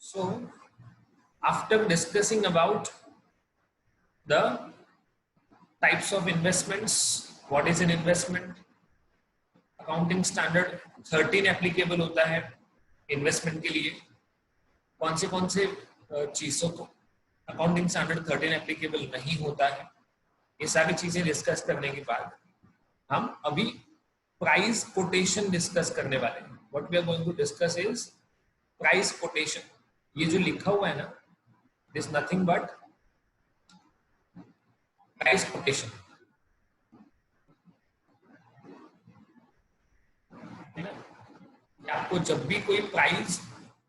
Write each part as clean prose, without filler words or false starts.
So, after discussing about the types of investments, what is an investment, accounting standard 13 applicable होता है investment के लिए, कौन से चीजों को अकाउंटिंग स्टैंडर्ड 13 एप्लीकेबल नहीं होता है, ये सारी चीजें डिस्कस करने के बाद हम अभी प्राइस कोटेशन डिस्कस करने वाले हैं. What we are going to discuss is price quotation. ये जो लिखा हुआ है ना, this nothing but price quotation. आपको जब भी कोई प्राइस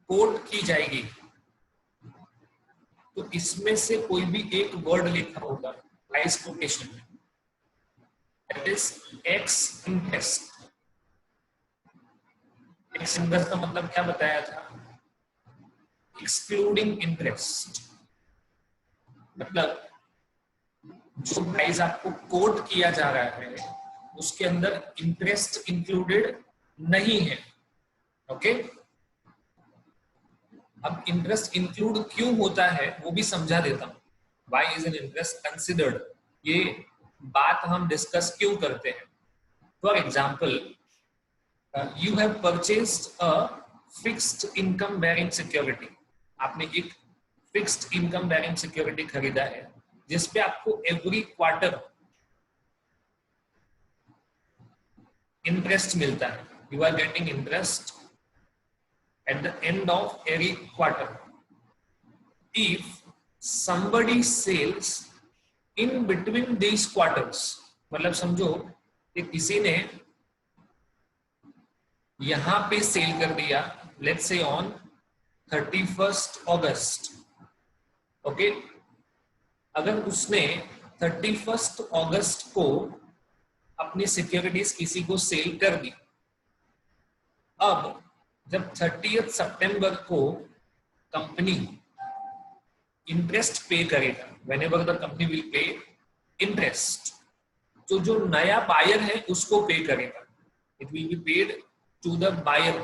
कोट की जाएगी तो इसमें से कोई भी एक वर्ड लिखा होगा प्राइस कोटेशन में, that is x interest. X interest का मतलब क्या बताया था? Excluding interest. मतलब जो प्राइस आपको कोट किया जा रहा है उसके अंदर इंटरेस्ट इंक्लूडेड नहीं है. ओके अब इंटरेस्ट इंक्लूड क्यों होता है वो भी समझा देता हूं. Why is an interest considered, ये बात हम डिस्कस क्यों करते हैं. For example, you have purchased a fixed income bearing security. आपने एक फिक्स्ड इनकम बेयरिंग सिक्योरिटी खरीदा है जिसपे आपको एवरी क्वार्टर इंटरेस्ट मिलता है. You are getting interest at the end of every quarter. If somebody sells in between these quarters, मतलब समझो कि किसी ने यहां पे सेल कर दिया, let's say on 31st August. Okay अगर उसने 31st August को अपनी सिक्योरिटीज किसी को सेल कर दी, अब जब 30th सितंबर को कंपनी इंटरेस्ट पे करेगा, whenever the company will pay interest, तो जो नया बायर है उसको पे करेगा. It will be paid to the buyer.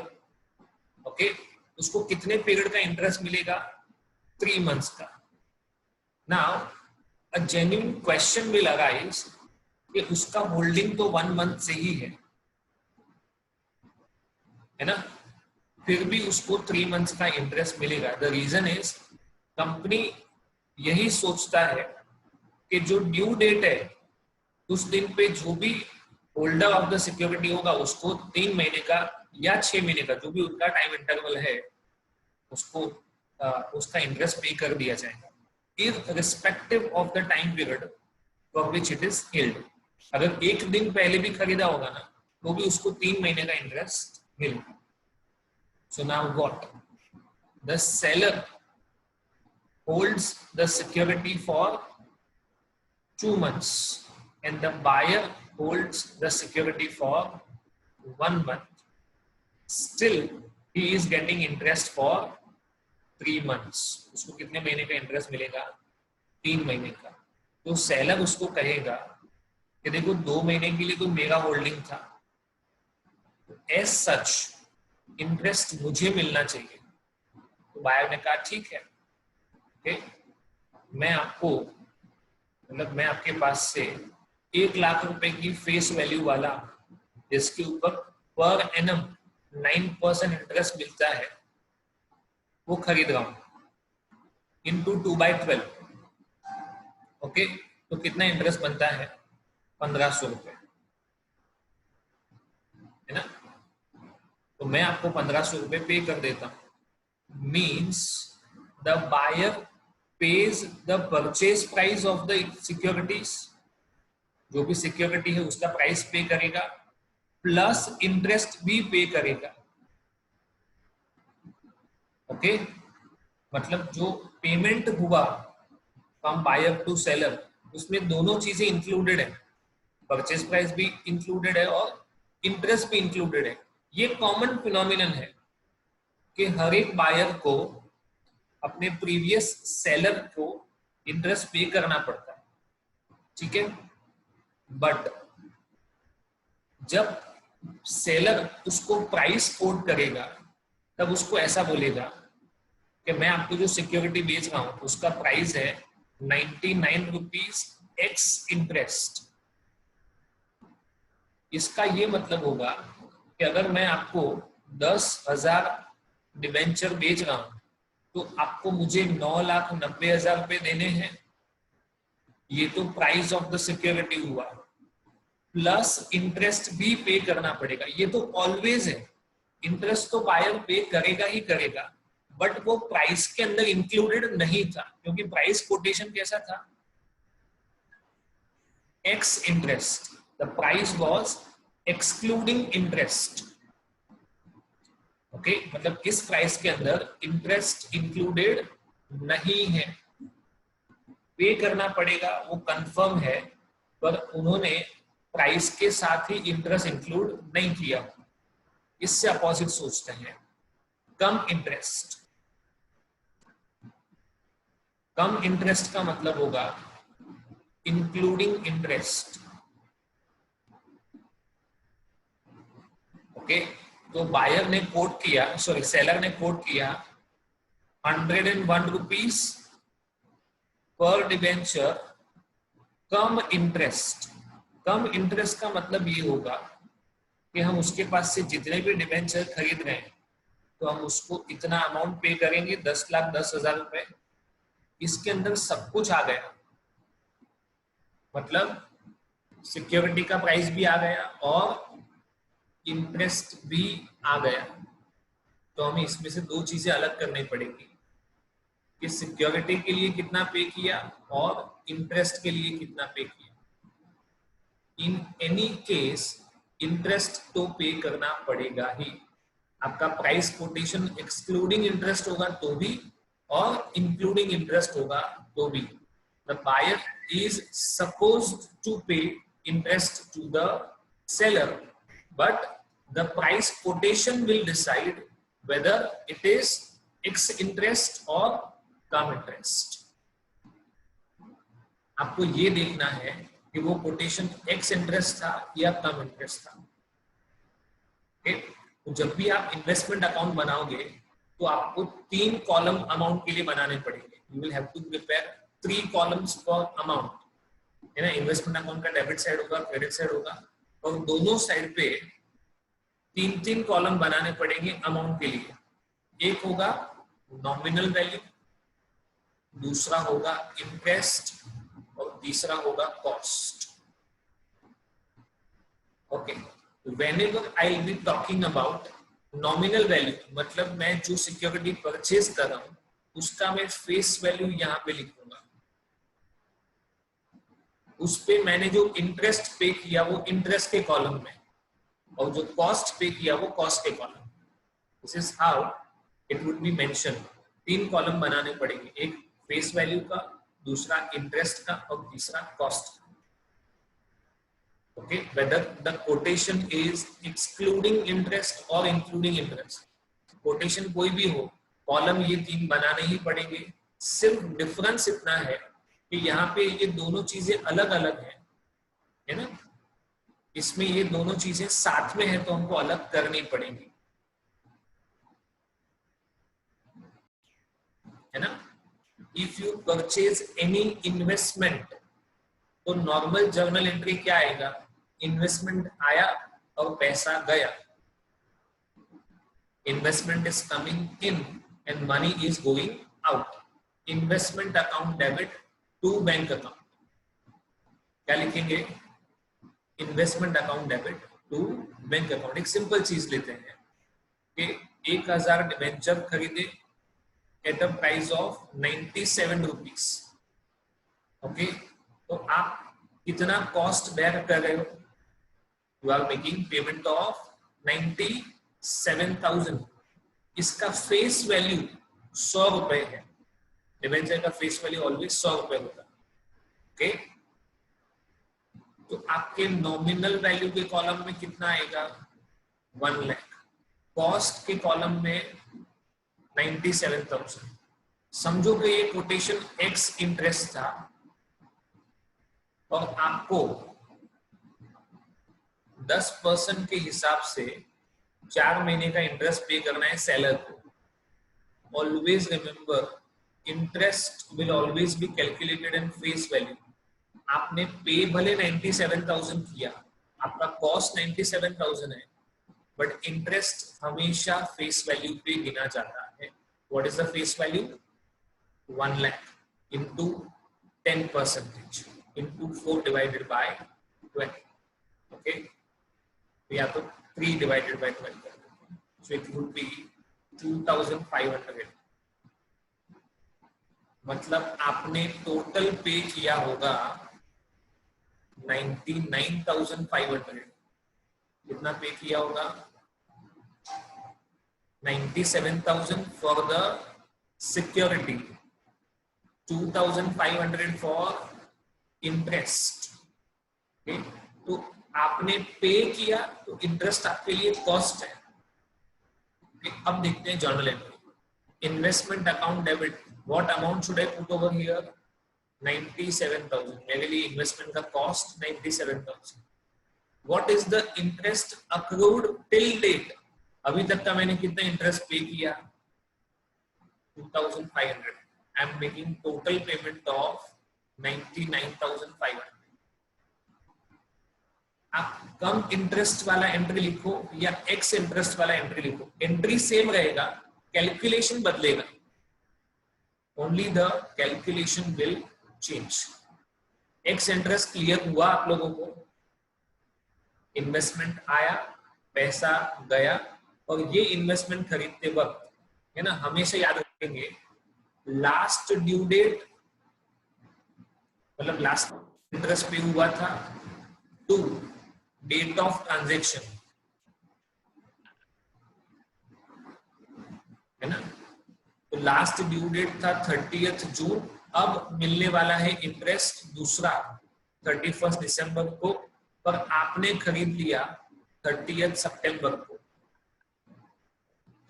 Okay उसको कितने पीरियड का इंटरेस्ट मिलेगा? 3 months का. Now a genuine question will arise कि उसका होल्डिंग तो 1 month से ही है ना, फिर भी उसको 3 months का इंटरेस्ट मिलेगा. द रीजन इज कंपनी यही सोचता है कि जो ड्यू डेट है उस दिन पे जो भी होल्डर ऑफ द सिक्योरिटी होगा उसको 3 महीने का या 6 महीने का जो भी उनका टाइम इंटरवल है उसको उसका इंटरेस्ट पे कर दिया जाएगा, irrespective of the time period for which it is held. अगर एक दिन पहले भी खरीदा होगा ना तो भी उसको 3 महीने का इंटरेस्ट मिलेगा. So now what? The seller holds the security for 2 months and the buyer holds the security for 1 month. Still, he is getting interest for 3 months. उसको कितने महीने का इंटरेस्ट मिलेगा? 3 महीने का. तो सेलर उसको कहेगा कि देखो 2 महीने के लिए तो मेरा होल्डिंग था, as such इंटरेस्ट मुझे मिलना चाहिए. तो बायर ने कहा ठीक है, ओके मैं आपको मतलब मैं आपके पास से 1 लाख रुपए की फेस वैल्यू वाला जिसके ऊपर पर एनम 9% इंटरेस्ट मिलता है वो खरीद रहा हूं इनटू 2/12. ओके तो कितना इंटरेस्ट बनता है? 1500 रुपए है ना. तो मैं आपको 1500 रुपए पे कर देता हूं. Means the buyer pays the purchase price of the securities. जो भी सिक्योरिटी है उसका प्राइस पे करेगा प्लस इंटरेस्ट भी पे करेगा. ओके मतलब जो पेमेंट हुआ फ्रॉम बायर टू सेलर उसमें दोनों चीजें इंक्लूडेड है. परचेज प्राइस भी इंक्लूडेड है और इंटरेस्ट भी इंक्लूडेड है. ये कॉमन फिनोमिनन है कि हर एक बायर को अपने प्रीवियस सेलर को इंटरेस्ट पे करना पड़ता है. ठीक है, बट जब सेलर उसको प्राइस कोट करेगा तब उसको ऐसा बोलेगा कि मैं आपको जो सिक्योरिटी बेच रहा हूं उसका प्राइस है 99 रुपीज एक्स इंटरेस्ट। इसका ये मतलब होगा कि अगर मैं आपको 10,000 डिवेंचर बेच रहा हूं तो आपको मुझे 9,90,000 रुपए देने हैं। ये तो प्राइस ऑफ द सिक्योरिटी हुआ, प्लस इंटरेस्ट भी पे करना पड़ेगा। ये तो ऑलवेज है, इंटरेस्ट तो बायर पे करेगा ही करेगा, बट वो प्राइस के अंदर इंक्लूडेड नहीं था क्योंकि प्राइस कोटेशन कैसा था, x interest, the price was excluding interest. Okay, मतलब इस प्राइस के अंदर इंटरेस्ट इंक्लूडेड नहीं है, पे करना पड़ेगा वो कंफर्म है, पर उन्होंने प्राइस के साथ ही इंटरेस्ट इंक्लूड नहीं किया। इससे अपोजिट सोचते हैं, कम इंटरेस्ट। कम इंटरेस्ट का मतलब होगा इंक्लूडिंग इंटरेस्ट। ओके, तो बायर ने कोट किया, सॉरी सेलर ने कोट किया 101 रुपीज पर डिबेंचर कम इंटरेस्ट। कम इंटरेस्ट का मतलब ये होगा कि हम उसके पास से जितने भी डिबेंचर खरीद रहे हैं तो हम उसको इतना अमाउंट पे करेंगे, 10,10,000 रुपए। इसके अंदर सब कुछ आ गया, मतलब सिक्योरिटी का प्राइस भी आ गया और इंटरेस्ट भी आ गया। तो हमें इसमें से दो चीजें अलग करनी पड़ेगी कि सिक्योरिटी के लिए कितना पे किया और इंटरेस्ट के लिए कितना पे किया। इन एनी केस इंटरेस्ट तो पे करना पड़ेगा ही। आपका प्राइस कोटेशन एक्सक्लूडिंग इंटरेस्ट होगा तो भी और इंक्लूडिंग इंटरेस्ट होगा तो भी। The buyer is supposed to pay interest to the seller, but the price quotation will decide whether it is X interest or come interest. आपको ये देखना है कि वो कोटेशन X इंटरेस्ट था या कम इंटरेस्ट था। okay? तो जब भी आप इन्वेस्टमेंट अकाउंट बनाओगे तो आपको 3 कॉलम अमाउंट के लिए बनाने पड़ेंगे। You will have to prepare 3 columns for amount, है ना। इन्वेस्टमेंट अकाउंट का डेबिट साइड होगा, क्रेडिट साइड होगा, और दोनों साइड पे 3-3 कॉलम बनाने पड़ेंगे अमाउंट के लिए। एक होगा नॉमिनल वैल्यू, दूसरा होगा इंटरेस्ट और तीसरा होगा cost. Okay, whenever I will be talking about nominal value, मतलब मैं जो सिक्योरिटी परचेज कर रहा हूं उसका मैं फेस वैल्यू यहां पे लिखूंगा। उस पे मैंने जो इंटरेस्ट पे किया वो इंटरेस्ट के कॉलम में, और जो कॉस्ट पे किया वो कॉस्ट के column. This is how it would be mention. 3 column बनाने पड़ेंगे, एक फेस वैल्यू का, दूसरा इंटरेस्ट का और तीसरा कॉस्ट का। Okay, whether the quotation is excluding interest और इंक्लूडिंग इंटरेस्ट, कोटेशन कोई भी हो, कॉलम ये 3 बनाने ही पड़ेंगे। सिर्फ डिफरेंस इतना है कि यहाँ पे ये दोनों चीजें अलग अलग है ना। इसमें ये दोनों चीजें साथ में है तो हमको अलग करनी पड़ेंगी, है ना। If you purchase any investment तो नॉर्मल जर्नल एंट्री क्या आएगा, इन्वेस्टमेंट आया और पैसा गया। Investment is coming in and money is going out. Investment account debit to bank account, क्या लिखेंगे, investment account debit to bank account. एक सिंपल चीज लेते हैं कि 1,000 डिबेंचर खरीदे at a price of 97 rupees. Okay, तो आप कितना कॉस्ट बेयर कर रहे हो, you are making payment of 97,000। इसका फेस वैल्यू 100 रुपए है, डिबेंचर का फेस वैल्यू ऑलवेज 100 रुपए होता है। ओके, तो आपके नॉमिनल वैल्यू के कॉलम में कितना आएगा, 1 लाख। कॉस्ट के कॉलम में 97,000। समझो कि ये कोटेशन एक्स इंटरेस्ट था और आपको 10% के हिसाब से 4 महीने का इंटरेस्ट पे करना है सेलर को। always remember interest will always be calculated in face value. आपने पे भले 97,000 किया, आपका कॉस्ट 97,000 है, बट इंटरेस्ट हमेशा फेस वैल्यू पे गिना जाता है. What is the face value? 1 lakh into 10% into 4 divided by 12. Okay, या तो 3 divided by 12. So it would be 2,500. मतलब आपने टोटल पे किया होगा 99,500. कितना पे किया होगा? 97,000 for the security, 2,500 for interest. Okay? तो आपने पे किया तो इंटरेस्ट आपके लिए कॉस्ट है. okay? अब देखते हैं journal entry. Investment account debit. What amount should I put over here? 97,000. मेरे लिए इन्वेस्टमेंट का cost 97,000. What is the interest accrued till date? अभी तक का मैंने कितना इंटरेस्ट पे किया? 2,500. I am making total payment of 99,500. आप कम इंटरेस्ट वाला एंट्री लिखो या एक्स इंटरेस्ट वाला एंट्री लिखो, एंट्री सेम रहेगा, कैलकुलेशन बदलेगा. Only the calculation will change. Ex interest clear हुआ आप लोगों को? इन्वेस्टमेंट आया, पैसा गया, और ये इन्वेस्टमेंट खरीदते वक्त है ना, हमेशा याद रखेंगे लास्ट ड्यू डेट मतलब लास्ट इंटरेस्ट पे हुआ था टू डेट ऑफ ट्रांजैक्शन, है ना. तो लास्ट ड्यू डेट था 30th जून. अब मिलने वाला है इंटरेस्ट दूसरा 31st दिसंबर को, पर आपने खरीद लिया 30th सितंबर को.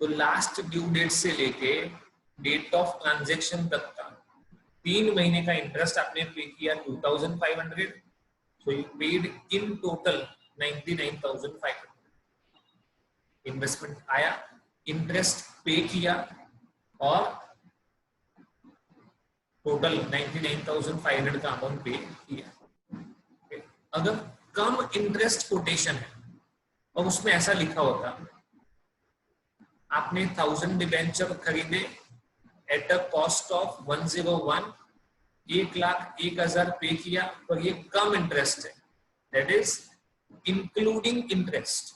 तो लास्ट ड्यू डेट से लेके डेट ऑफ ट्रांजैक्शन तक का 3 महीने का इंटरेस्ट आपने पे किया 2,500. So you paid in total 99,500. Investment आया, इंटरेस्ट पे किया और टोटल 99,500 का अमाउंट पे किया. अगर कम इंटरेस्ट कोटेशन है और उसमें ऐसा लिखा होता आपने 1000 डिबेंचर खरीदे एट अ कॉस्ट ऑफ 101, 1,01,000 पे किया, पर ये कम इंटरेस्ट है, that is including interest.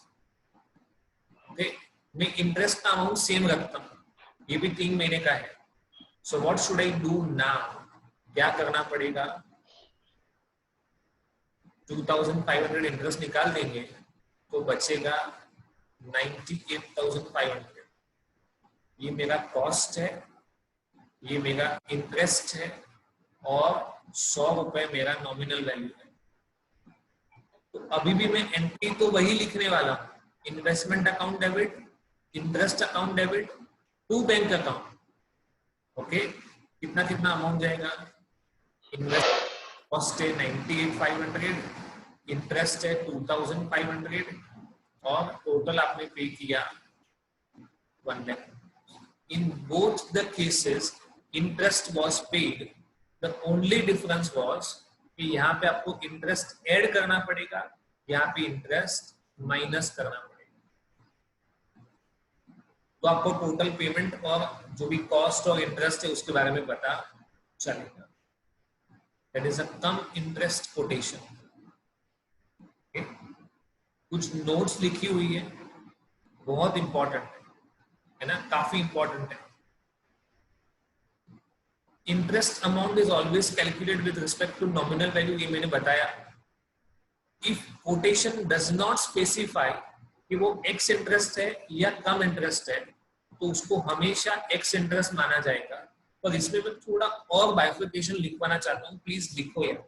Okay, मैं इंटरेस्ट का अमाउंट सेम रखता हूं, ये भी 3 महीने का है. So what should I do now? क्या करना पड़ेगा? 2,500 इंटरेस्ट निकाल देंगे तो बचेगा 98,500. ये मेरा कॉस्ट है, ये मेरा इंटरेस्ट है, और 100 रुपए मेरा नॉमिनल वैल्यू है. तो अभी भी मैं एंट्री तो वही लिखने वाला हूं, investment account debit, interest account debit to bank account. Okay, कितना कितना अमाउंट जाएगा? इन्वेस्ट कॉस्ट है 98,500, इंटरेस्ट है 2,500, और टोटल आपने पे किया 1 lakh. In both the cases, interest was paid. The only difference was कि यहाँ पे आपको इंटरेस्ट ऐड करना पड़ेगा, यहाँ पे इंटरेस्ट माइनस करना पड़ेगा. तो आपको टोटल पेमेंट और जो भी कॉस्ट और इंटरेस्ट है उसके बारे में पता चलेगा. That is a come interest quotation. कुछ नोट्स लिखी हुई है, बहुत इंपॉर्टेंट है ना, काफी इंपॉर्टेंट है. Interest amount is always calculated with respect to nominal value, ये मैंने बताया. If quotation does not specify कि वो एक्स इंटरेस्ट है या कम इंटरेस्ट है, तो उसको हमेशा एक्स इंटरेस्ट माना जाएगा. पर इसमें मैं थोड़ा और बाइफर्केशन लिखवाना चाहता हूँ, प्लीज लिखो यार.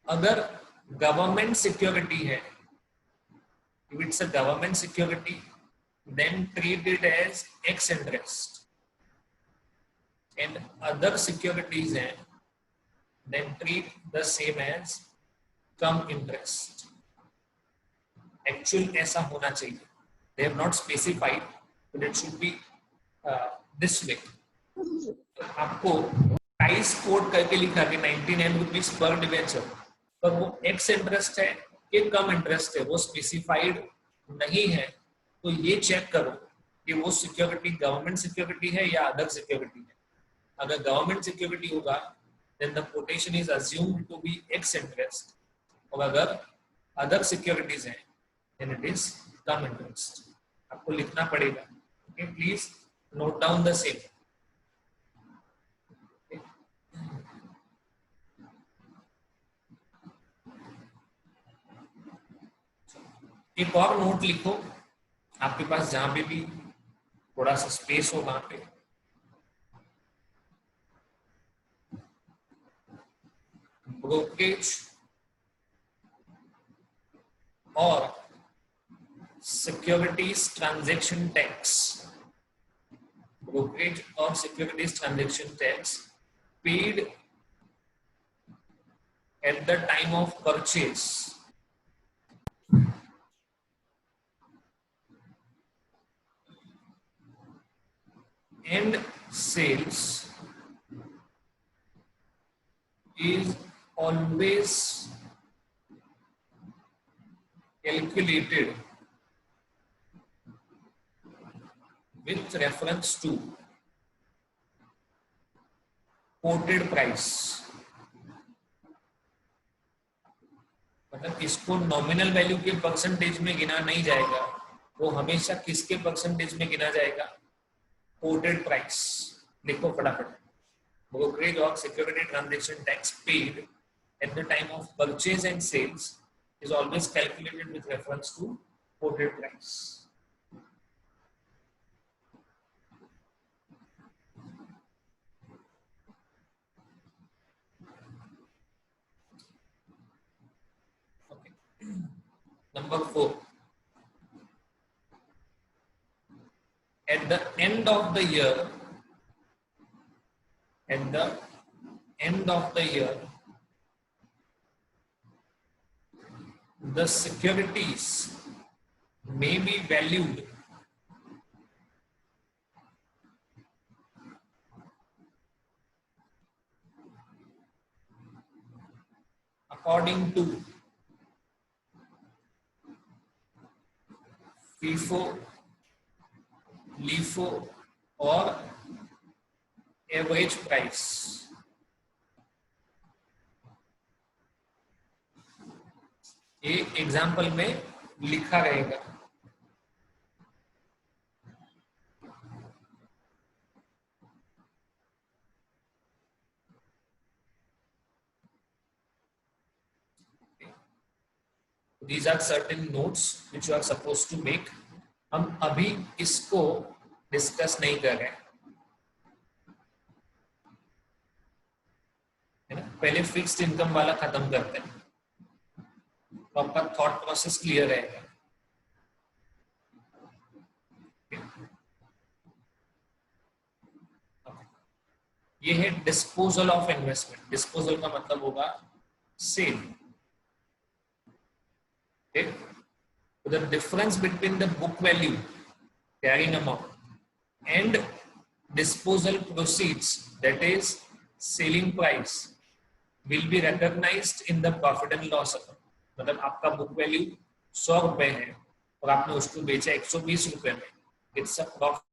अगर गवर्नमेंट सिक्योरिटी है, if it's a government security, then treat it as X interest. And other securities हैं, then treat the same as come interest. Actual ऐसा होना चाहिए. They have not specified, but it should be this way. आपको price code करके लिखा कि 99 rupees per debenture, पर वो एक्स इंटरेस्ट है कि कम इंटरेस्ट है वो स्पेसिफाइड नहीं है, तो ये चेक करो कि वो सिक्योरिटी गवर्नमेंट सिक्योरिटी है या अदर सिक्योरिटी है. अगर गवर्नमेंट सिक्योरिटी होगा then the quotation is assumed to be X interest, और अगर अदर सिक्योरिटीज हैं then it is come interest. आपको लिखना पड़ेगा. okay, please note down the same. एक और नोट लिखो आपके पास जहां पे भी थोड़ा सा स्पेस हो वहां पे. ब्रोकरेज और सिक्योरिटीज ट्रांजैक्शन टैक्स. ब्रोकरेज और securities transaction tax paid at the time of purchase and sales is always calculated with reference to quoted price. मतलब इसको नॉमिनल वैल्यू के परसेंटेज में गिना नहीं जाएगा, वो हमेशा किसके परसेंटेज में गिना जाएगा? quoted price. लिखो फटाफट. Brokerage or security transaction tax paid at the time of purchase and sales is always calculated with reference to quoted price. Okay. Number 4. At the end of the year, the securities may be valued according to FIFO, LIFO और average price. ये example में लिखा रहेगा. These are certain notes which you are supposed to make. हम अभी इसको discuss नहीं कर रहे हैं, है ना. पहले फिक्स्ड इनकम वाला खत्म करते हैं तो आपका थॉट प्रोसेस क्लियर रहेगा. ये है डिस्पोजल ऑफ इन्वेस्टमेंट. डिस्पोजल का मतलब होगा cell. The difference between the book value carrying amount and disposal proceeds, that is selling price, will be recognized in the profit and loss account. मतलब आपका book value 100 रुपए है और आपने उसको बेचा 120 रुपए में. It's a profit